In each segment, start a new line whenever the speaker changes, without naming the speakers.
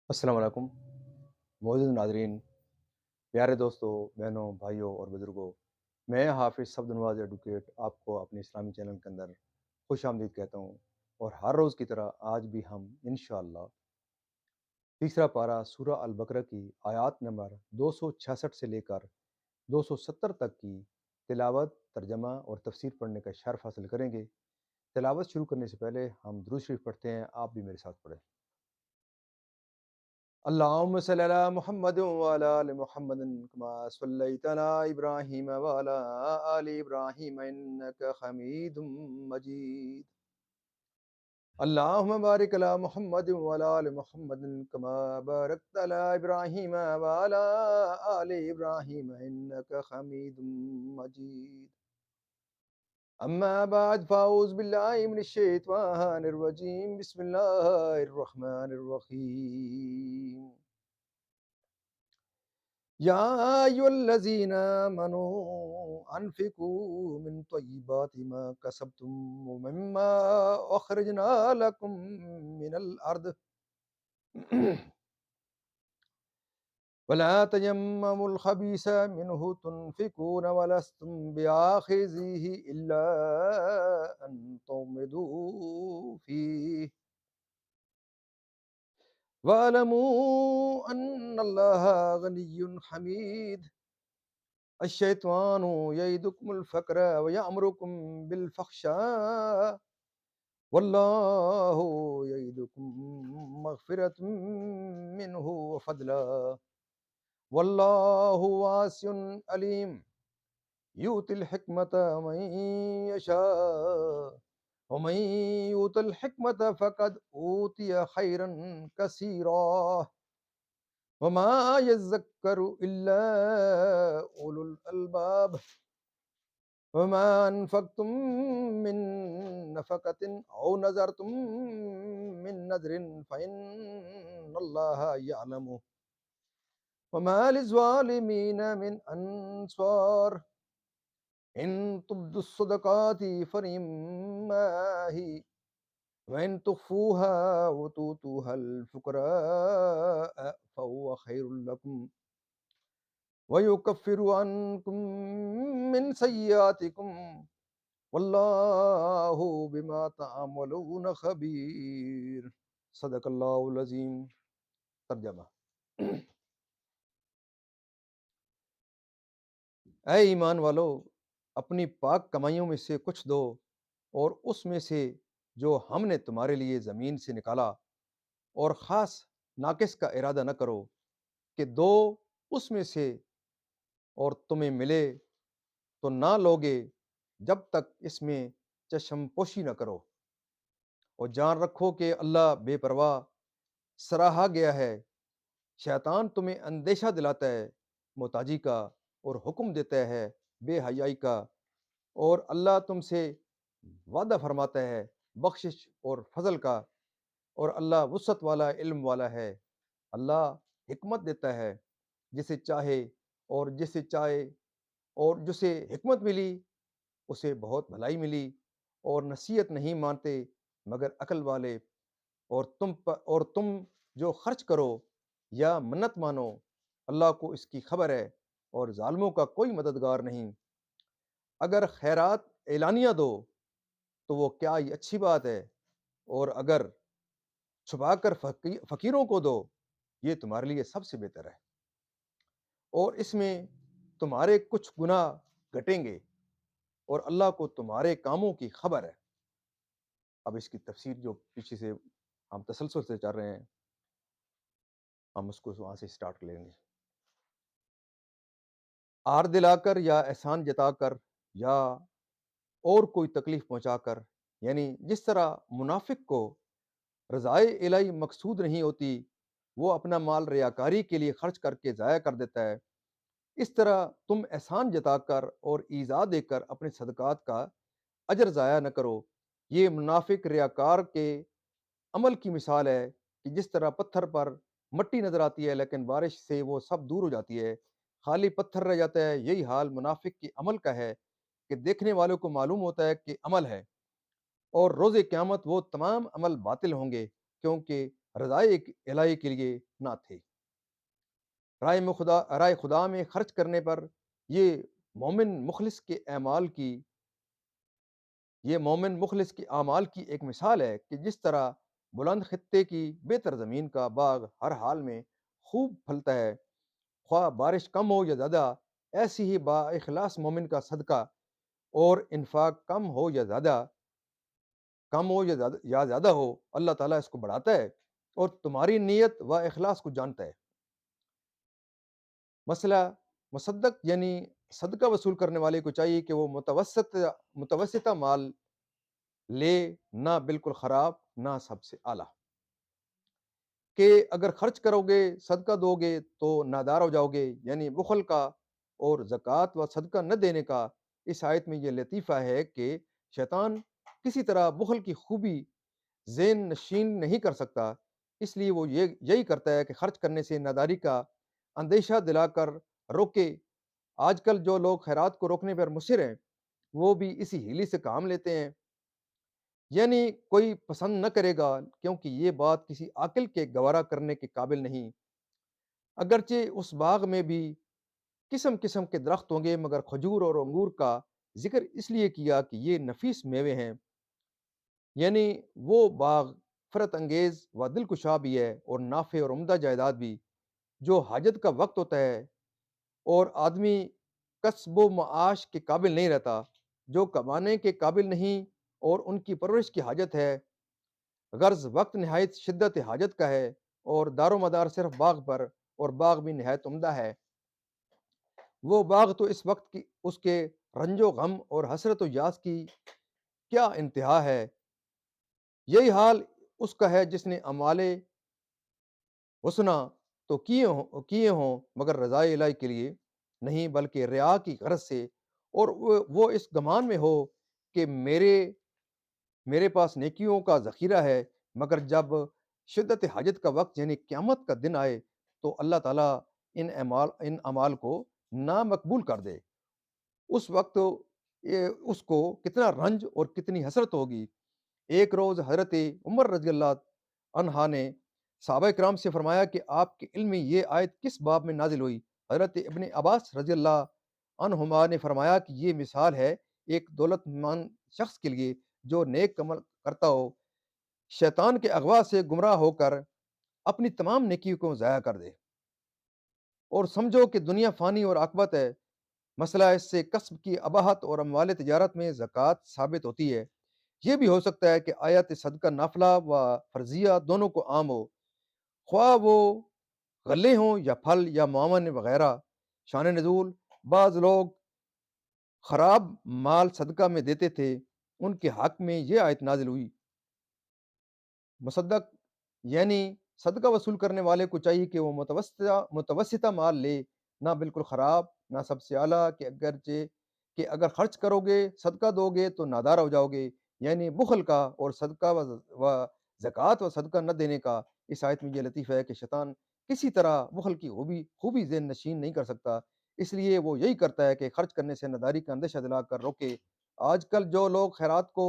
السلام علیکم معزز ناظرین، پیارے دوستوں، بہنوں، بھائیوں اور بزرگوں، میں حافظ صفد نواز ایڈوکیٹ آپ کو اپنے اسلامی چینل کے اندر خوش آمدید کہتا ہوں، اور ہر روز کی طرح آج بھی ہم انشاءاللہ تیسرا پارہ سورہ البقرہ کی آیات نمبر 266 سے لے کر 270 تک کی تلاوت، ترجمہ اور تفسیر پڑھنے کا شرف حاصل کریں گے۔ تلاوت شروع کرنے سے پہلے ہم درود شریف پڑھتے ہیں، آپ بھی میرے ساتھ پڑھیں۔ اللهم صل على محمد وعلى آل محمد كما صليت على إبراهيم وعلى آل إبراهيم إنك حميد مجيد. اللهم بارك على محمد وعلى آل محمد كما باركت على إبراهيم وعلى آل إبراهيم إنك حميد مجيد. أما بعد فأعوذ بالله من الشيطان الرجيم. بسم الله الرحمن الرحيم. يا أيها الذين آمنوا أنفقوا من طيبات ما كسبتم ومما أخرجنا لكم من الأرض ولا تيمموا الخبيث منه تنفقون ولستم بآخذيه إلا أن تغمضوا فيه واعلموا أن الله غني حميد. الشیطان یعدکم الفقر ویأمرکم بالفحشاء واللہ یعدکم مغفرۃ منہ وفضلا واللہ واسع علیم یؤتی الحکمت من یشاء ومن یؤت الحکمت فقد اوتی خیرا کثیرا وما یذکر الا اولو الالباب وما انفقتم من نفقة او نذرتم من نذر فإن الله يعلمه وما للظالمين من انصار ان تبدوا الصدقات فنعما هي وإن تخفوها وتؤتوها الفقراء فهو خير لكم ويكفر عنكم من سيئاتكم واللہ بما تعملون خبیر. صدق اللہ العظیم. ترجمہ: اے ایمان والو، اپنی پاک کمائیوں میں سے کچھ دو، اور اس میں سے جو ہم نے تمہارے لیے زمین سے نکالا، اور خاص ناقص کا ارادہ نہ کرو کہ دو اس میں سے اور تمہیں ملے تو نہ لوگے جب تک اس میں چشم پوشی نہ کرو، اور جان رکھو کہ اللہ بے پرواہ سراہا گیا ہے۔ شیطان تمہیں اندیشہ دلاتا ہے محتاجی کا، اور حکم دیتا ہے بے حیائی کا، اور اللہ تم سے وعدہ فرماتا ہے بخشش اور فضل کا، اور اللہ وسعت والا علم والا ہے۔ اللہ حکمت دیتا ہے جسے چاہے، اور جسے چاہے اور جسے حکمت ملی اسے بہت بھلائی ملی، اور نصیحت نہیں مانتے مگر عقل والے، اور تم جو خرچ کرو یا منت مانو، اللہ کو اس کی خبر ہے، اور ظالموں کا کوئی مددگار نہیں۔ اگر خیرات اعلانیہ دو تو وہ کیا ہی اچھی بات ہے، اور اگر چھپا کر فقیروں کو دو یہ تمہارے لیے سب سے بہتر ہے، اور اس میں تمہارے کچھ گناہ گھٹیں گے، اور اللہ کو تمہارے کاموں کی خبر ہے۔ اب اس کی تفسیر جو پیچھے سے ہم تسلسل سے چل رہے ہیں، ہم اس کو وہاں سے سٹارٹ لیں گے۔ آر دلا کر یا احسان جتا کر یا اور کوئی تکلیف پہنچا کر، یعنی جس طرح منافق کو رضائے الہی مقصود نہیں ہوتی، وہ اپنا مال ریاکاری کے لیے خرچ کر کے ضائع کر دیتا ہے، اس طرح تم احسان جتا کر اور ایذا دے کر اپنے صدقات کا اجر ضائع نہ کرو۔ یہ منافق ریاکار کے عمل کی مثال ہے کہ جس طرح پتھر پر مٹی نظر آتی ہے لیکن بارش سے وہ سب دور ہو جاتی ہے، خالی پتھر رہ جاتا ہے۔ یہی حال منافق کے عمل کا ہے کہ دیکھنے والوں کو معلوم ہوتا ہے کہ عمل ہے، اور روز قیامت وہ تمام عمل باطل ہوں گے، کیونکہ रज़ाए इलाही के लिए ना थे। राह खुदा में खर्च करने पर ये मोमिन मुखलिस के अमाल की ये मोमिन मुखलिस की आमाल की एक मिसाल है कि जिस तरह बुलंद खित्ते की बेहतर ज़मीन का बाग हर हाल में खूब फलता है, ख्वाह बारिश कम हो या ज़्यादा, ऐसी ही बाइखलास मोमिन का सदका और इन्फाक कम हो या ज़्यादा हो, अल्लाह ताला इसको बढ़ाता है और तुम्हारी नीयत व इखलास को जानता है। मसला मुसद्दक यानी सदका वसूल करने वाले को चाहिए कि वो मुतवस्सिता माल ले, ना बिल्कुल ख़राब, ना सबसे आला। कि अगर खर्च करोगे, सदका दोगे तो नादार हो जाओगे, यानी बुखल का और ज़कात व सदका न देने का इस आयत में ये लतीफ़ा है कि शैतान किसी तरह बुखल की खूबी ज़ेन नशीन नहीं कर सकता। इसलिए वो ये यही करता है कि खर्च करने से नादारी का अंदेशा दिलाकर रोके। आजकल जो लोग खैरात को रोकने पर मुसिर हैं, वो भी इसी हीले से काम लेते हैं। यानी कोई पसंद न करेगा क्योंकि ये बात किसी आकिल के गवारा करने के काबिल नहीं। अगरचे उस बाग में भी किस्म-किस्म के दरख्त होंगे मगर खजूर और अंगूर का ज़िक्र इसलिए किया कि ये नफीस मेवे हैं। यानी वो बाग फ़रत अंगेज़ व दिलकुशा भी है और नाफ़े और उम्दा जायदाद भी, जो हाजत का वक़्त होता है और आदमी कसब-ओ-मआश के काबिल नहीं रहता, जो कमाने के काबिल नहीं और उनकी परवरिश की हाजत है। गर्ज़ वक़्त निहायत शिद्दत हाजत का है और दारोमदार सिर्फ़ बाग पर, और बाग भी निहायत उम्दा है। वो बाग तो इस वक़्त की उसके रंजो गम और हसरत व यास की क्या इंतहा है। यही हाल उसका है जिसने अमाले हुस्ना तो किए हों मगर रज़ाए इलाही के लिए नहीं, बल्कि रिया की गरज से, और वो इस गमान में हो कि मेरे मेरे पास नेकियों का ज़ख़ीरा है, मगर जब शिद्दत हाजत का वक़्त यानी क़यामत का दिन आए, तो अल्लाह ताला इन अमाल को नामकबूल कर दे। उस वक़्त ये उसको कितना रंज और कितनी हसरत होगी। एक रोज़ हज़रत उमर रज़ियल्लाहु अन्हा ने सहाबा किराम से फरमाया कि आपके इल्म में ये आयत किस बाब में नाज़िल हुई? हज़रत इब्न अब्बास रज़ियल्लाहु अन्हुमा ने फरमाया कि ये मिसाल है एक दौलतमंद शख्स के लिए जो नेक अमल करता हो, शैतान के अगवा से गुमराह होकर अपनी तमाम नेकियों को ज़ाया कर दे। और समझो कि दुनिया फ़ानी और आक़िबत है। मसला इससे कस्ब की अबाहत और अमवाल तिजारत में ज़कात साबित होती है। ये भी हो सकता है कि आयत सदका नाफ़िला व फ़र्ज़िया दोनों को आम हो, ख्वाह वो गल्ले हों या फल या मुआवन वग़ैरह। शान नज़ूल, बाज़ लोग खराब माल सदका में देते थे, उनके हक़ में ये आयत नाज़िल हुई। मुसद्दक यानी सदका वसूल करने वाले को चाहिए कि वो मुतवस्सिता माल ले, ना बिल्कुल ख़राब, ना सबसे आला, कि अगर खर्च करोगे, सदका दोगे तो नादार हो जाओगे। यानी बुख़्ल का और सदका व ज़कात व सदका न देने का इस आयत में ये लतीफ़ा है कि शैतान किसी तरह बुख़्ल की खूबी ज़हन नशीन नहीं कर सकता। इसलिए वो यही करता है कि खर्च करने से नादारी का अंदेशा दिलाकर रोके। आजकल जो लोग खैरात को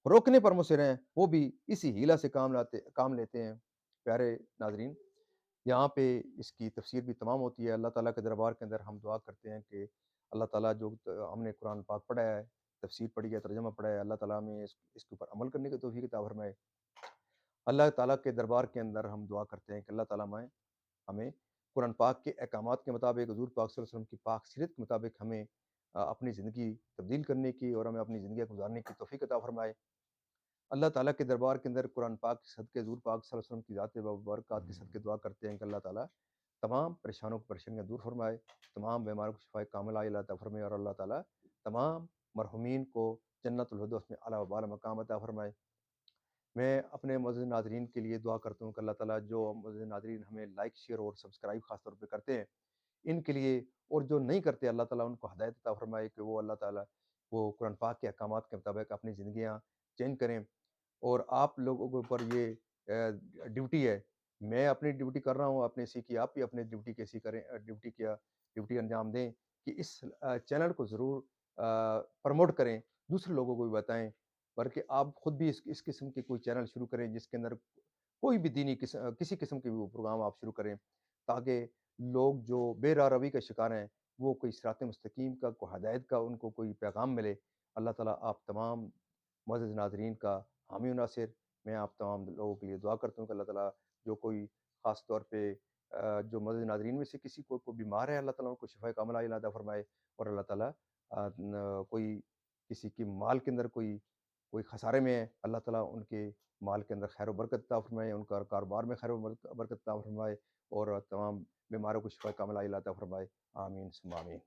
रोकने पर मुसिर हैं, वो भी इसी हीला से काम लेते हैं। प्यारे नाज़रीन, यहाँ पे इसकी तफ़सीर भी तमाम होती है। अल्लाह ताला के दरबार के अंदर हम दुआ करते हैं कि अल्लाह ताला जो हमने कुरान पाक पढ़ा है, तफ़सीर पढ़ी है, तर्जुमा पढ़ा है, अल्लाह ताला हमें इसके ऊपर अमल करने की तौफ़ीक अता फ़रमाए। अल्लाह ताला के दरबार के अंदर हम दुआ करते हैं कि अल्लाह ताला हमें कुरान पाक के अहकामात के मुताबिक, हुज़ूर पाक सल्लल्लाहु अलैहि वसल्लम की पाक सीरत के मुताबिक हमें अपनी ज़िंदगी तब्दील करने की और हमें अपनी ज़िंदगी गुज़ारने की तौफ़ीक अता फ़रमाए। अल्लाह ताला के दरबार के अंदर कुरान पाक के सदक़े हुज़ूर पाक सल्लल्लाहु अलैहि वसल्लम की ज़ात व बरक़ात के सदक़े दुआ करते हैं कि अल्लाह ताला तमाम परेशानों को परेशानियाँ दूर फ़रमाए, तमाम बीमारों को शिफ़ाए कामिला अता फ़रमाए और अल्लाह ताला तमाम मरहूमीन को जन्नतुल फिरदौस में आला व बाला मकाम अता फ़रमाए। मैं अपने मोअज़्ज़िज़ नाज़रीन के लिए दुआ करता हूँ कि अल्लाह ताला जो मोअज़्ज़िज़ नाज़रीन हमें लाइक, शेयर और सब्सक्राइब ख़ास तौर पे करते हैं, इनके लिए, और जो नहीं करते अल्लाह ताला उनको हिदायत अता फ़रमाए कि वो अल्लाह ताला वो कुरान पाक के अहकामात के मुताबिक अपनी ज़िंदगियाँ चेंज करें। और आप लोगों के ऊपर ये ड्यूटी है। मैं अपनी ड्यूटी कर रहा हूँ, आपने सीखी, आप भी अपनी ड्यूटी कैसी करें, ड्यूटी अंजाम दें कि इस चैनल को ज़रूर प्रमोट करें, दूसरे लोगों को भी बताएँ, बल्कि आप खुद भी इस किस्म के कोई चैनल शुरू करें जिसके अंदर کوئی بھی دینی کسی قسم کے بھی وہ پروگرام آپ شروع کریں، تاکہ لوگ جو بے راہ روی کا شکار ہیں، وہ کوئی صراط مستقیم کا، کوئی ہدایت کا ان کو کوئی پیغام ملے۔ اللہ تعالیٰ آپ تمام معزز ناظرین کا حامی و ناصر۔ میں آپ تمام لوگوں کے لیے دعا کرتا ہوں کہ اللہ تعالیٰ جو کوئی خاص طور پہ جو معزز ناظرین میں سے کسی کو بیمار ہے، اللہ تعالیٰ ان کو شفا کاملہ عطا فرمائے، اور اللہ تعالیٰ کوئی کسی کی مال کے اندر کوئی خسارے میں ہے، اللہ تعالیٰ ان کے مال کے اندر خیر و برکت عطا فرمائے، ان کا کاروبار میں خیر و برکت عطا فرمائے، اور تمام بیماروں کو شفا کاملہ عطا فرمائے۔ آمین ثم آمین۔